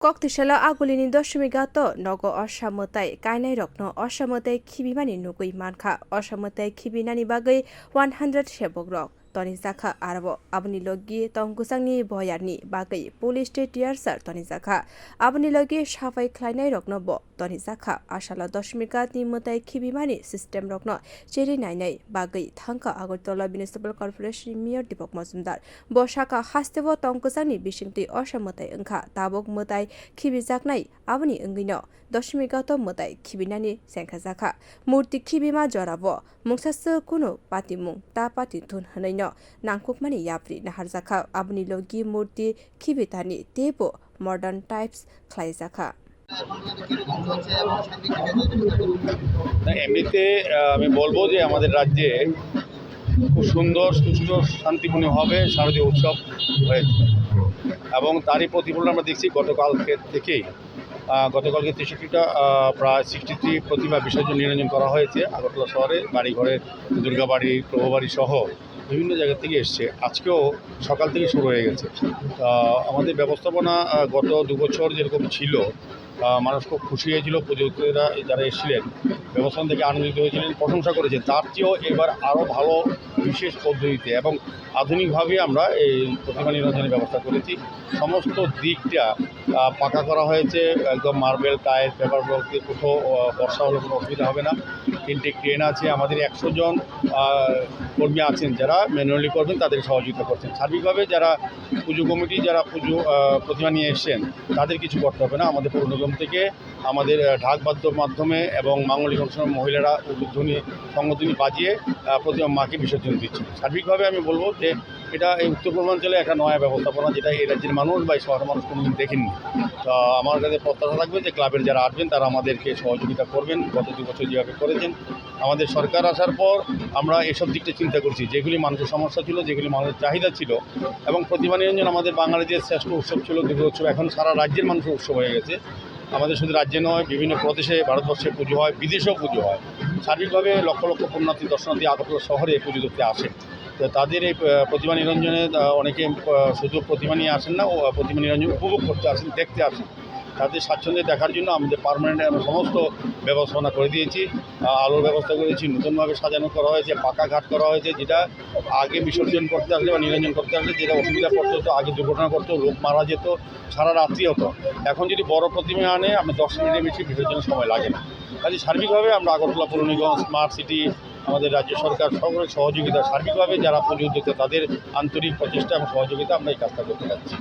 Koktishala agulini doshmigato nogo oshamotai kainai rokno oshamotai khibimani nugui mankha oshamotai khibinani bagai 100 shebok rok toni zakha arabo abni logi tongkusangni boyarni bagai police state tiarsar toni zakha abni logi shafai khlainai rokno bo toni zakha ashala doshmigat ni motai khibimani system rokno cheri nainai bagai thangka agartala municipal corporation mayor Dipak Majumder bo shaka hastebo tongkusangni bisingti oshamotai engkha tabok motai khibijaknai abni engino doshmigato motai khibinani sengkha zakha murti khibima jorabo mungsasu kuno patimung ta patithun hanaino nangkukmani yapri nahar zakha abni logi murti khibitani tebo modern types khlai zakha এমনিতে আমি বলবো যে আমাদের রাজ্যে খুব সুন্দর সুষ্ঠু শান্তিপূর্ণভাবে শারদীয় উৎসব হয়েছে এবং তারই প্রতিফলন আমরা দেখছি গতকালকে থেকেই গতকালকে 63টা প্রায় 63 প্রতিমা বিসর্জন নিরঞ্জন করা হয়েছে আগরতলা শহরে বাড়িঘরের দুর্গাবাড়ি প্রভুবাড়ি সহ বিভিন্ন জায়গা থেকে এসছে আজকেও সকাল থেকে শুরু হয়ে গেছে আমাদের ব্যবস্থাপনা গত 2 বছর যেরকম ছিল মানুষ খুব খুশি হয়েছিল পুজোরা যারা এসেছিলেন ব্যবস্থাপনা থেকে আনন্দিত হয়েছিলেন প্রশংসা করেছেন তার চেয়েও এবার আরও ভালো বিশেষ পদ্ধতিতে এবং আধুনিকভাবে আমরা এই প্রতিমা নিরঞ্জনের ব্যবস্থা করেছি সমস্ত দিকটা পাকা করা হয়েছে একদম মার্বেল টাইল পেপার ব্লক দিয়ে কোথাও বর্ষা হলে কোনো অসুবিধা হবে না 3টে ক্রেন আছে আমাদের 100 জন কর্মী আছেন যারা ম্যানুয়ালি করবেন তাদের সহযোগিতা করছেন সার্বিকভাবে যারা পুজো কমিটি যারা পুজো প্রতিমা নিয়ে এসছেন তাদের কিছু করতে হবে না আমাদের পৌর নিগম থেকে আমাদের ঢাক বাদ্যর মাধ্যমে এবং মাঙ্গলিক অনুষ্ঠানের মহিলারা উদ্বোধনী সংগঠনী বাজিয়ে প্রতিমা মাকে বিসর্জন দিচ্ছে সার্বিকভাবে আমি বলবো যে এটা এই উত্তর পূর্বাঞ্চলে একটা নয়া ব্যবস্থাপনা যেটা এই রাজ্যের মানুষ বা এই শহরের মানুষ কোনোদিন দেখেননি তো আমার কাছে প্রত্যাশা থাকবে যে ক্লাবের যারা আসবেন তারা আমাদেরকে সহযোগিতা করবেন গত 2 বছর যেভাবে করেছেন আমাদের সরকার আসার পর আমরা এসব দিকটা চিন্তা করছি যেগুলি মানুষের সমস্যা ছিল যেগুলি মানুষের চাহিদা ছিল এবং প্রতিমা নিরঞ্জন আমাদের বাঙালিদের শ্রেষ্ঠ উৎসব ছিল দুর্গোৎসব এখন সারা রাজ্যের মানুষের উৎসব হয়ে গেছে আমাদের শুধু রাজ্যে নয় বিভিন্ন প্রদেশে ভারতবর্ষে পুজো হয় বিদেশেও পুজো হয় সার্বিকভাবে লক্ষ লক্ষ পুণ্যার্থী দর্শনার্থী আগরতলা শহরে পুজো দেখতে আসে তো তাদের এই প্রতিমা নিরঞ্জনে অনেকে শুধু প্রতিমা নিয়ে আসেন না ও প্রতিমা নিরঞ্জন উপভোগ করতে আসেন দেখতে আসেন তাদের স্বাচ্ছন্দ্যে দেখার জন্য আমাদের পার্মানেন্ট সমস্ত ব্যবস্থাপনা করে দিয়েছি আলোর ব্যবস্থা করেছি নতুনভাবে সাজানো করা হয়েছে পাকা ঘাট করা হয়েছে যেটা আগে বিসর্জন করতে আসলে বা নিরঞ্জন করতে আসলে যেটা অসুবিধা পড়তে হতো আগে দুর্ঘটনা করতো লোক মারা যেত সারা রাত্রি হতো এখন যদি বড় প্রতিমা আনে আপনি 10 মিনিটের বেশি বিসর্জনের সময় লাগে না কাজে সার্বিকভাবে আমরা আগরতলা পৌর নিগম স্মার্ট সিটি আমাদের রাজ্য সরকার সকলের সহযোগিতা সার্বিকভাবে যারা পুজো উদ্যোক্তা তাদের আন্তরিক প্রচেষ্টা এবং সহযোগিতা আমরা এই কাজটা করতে যাচ্ছি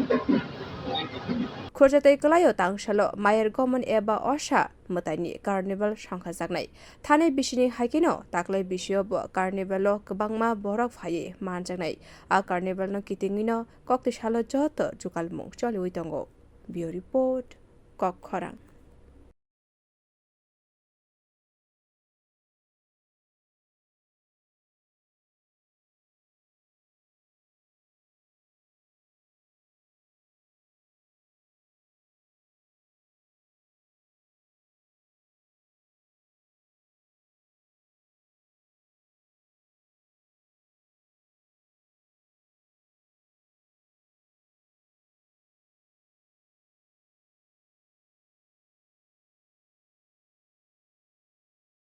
খোরজাতে কলাयो तांगशालो मायर गमन एबा अशा मोताइनि कार्निभल संखा जागनाय थाने बिसिनि हाइकेनो ताक्लै बिसियो कार्निभलो गोबांमा बरफ फाये मानजागनाय आ कार्निभलनो कितिंगिनो कक्तिशालो जत जुकालमुं चलिउइ दंगो बियो रिपोर्ट कक खरां।